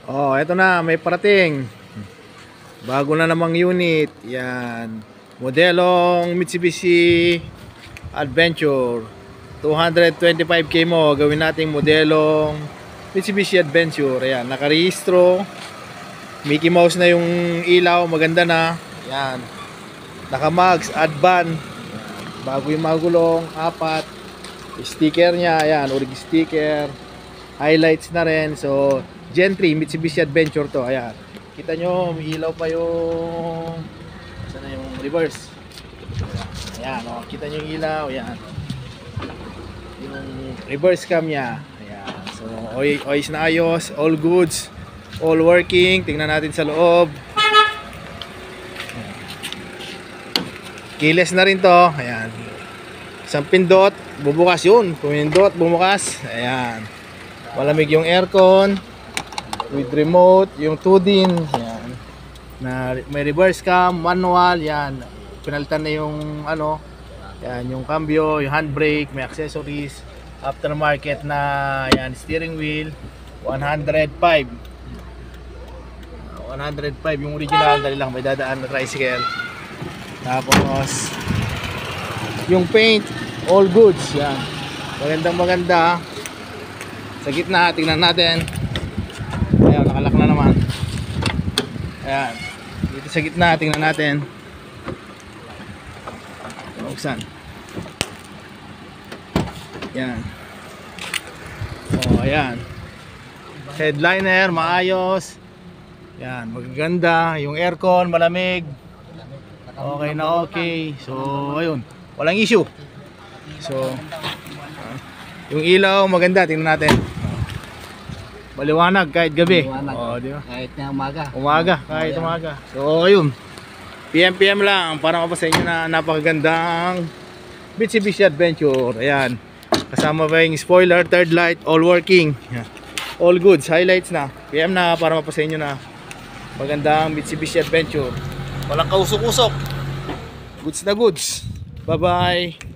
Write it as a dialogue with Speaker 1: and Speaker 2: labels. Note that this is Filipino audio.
Speaker 1: Oh, eto na, may parating. Bago na namang unit. Yan. Modelong Mitsubishi Adventure. 225k mo. Gawin nating modelong Mitsubishi Adventure. Ayan, nakarehistro. Mickey Mouse na yung ilaw. Maganda na. Yan. Naka-mags, Advan. Bago yung magulong. 4. Sticker niya. Ayan, urig sticker. Highlights na rin. So, Gen 3 Mitsubishi Adventure to. Ayan. Kita nyo, may ilaw pa yung saan na yung reverse. Ayan, oh, kita nyo yung ilaw. Ayan. Yung reverse cam niya. Ayan. So, ayos na ayos. All goods. All working. Tingnan natin sa loob. Keyless na rin to. Ayan. Isang pindot. Bubukas yun. Pumindot, bumukas. Ayan. Malamig yung aircon. With remote, yung 2-din, yan. Na may reverse cam, manual, yan. Pinalitan na yung ano, yan, yung cambio, yung handbrake, may accessories, aftermarket na yan, steering wheel, 105. 105 yung original, dali lang may dadaan na tricycle. Tapos yung paint, all goods, yan. Magandang maganda. Sa gitna, tingnan natin. Ayan, nakalak na naman. Ayan. Dito sa gitna, tingnan natin. Buksan. Ayan. Oh, ayan. Headliner, maayos. Ayan, magaganda. Yung aircon, malamig. Okay na okay. So, ayun. Walang issue. So, yung ilaw, maganda. Tingnan natin. Maliwanag kahit gabi.
Speaker 2: Maliwanag.
Speaker 1: Oh, di ba?
Speaker 2: Kahit na umaga.
Speaker 1: Umaga, kahit umaga. So, ayun. PM lang para mapasa inyo na napakagandang Mitsubishi Adventure. Ayan. Kasama ba yung spoiler, third light, all working. Ayan. All goods, highlights na. PM na para mapasa inyo na magandang Mitsubishi Adventure. Walang kausok-usok. Goods na goods. Bye-bye.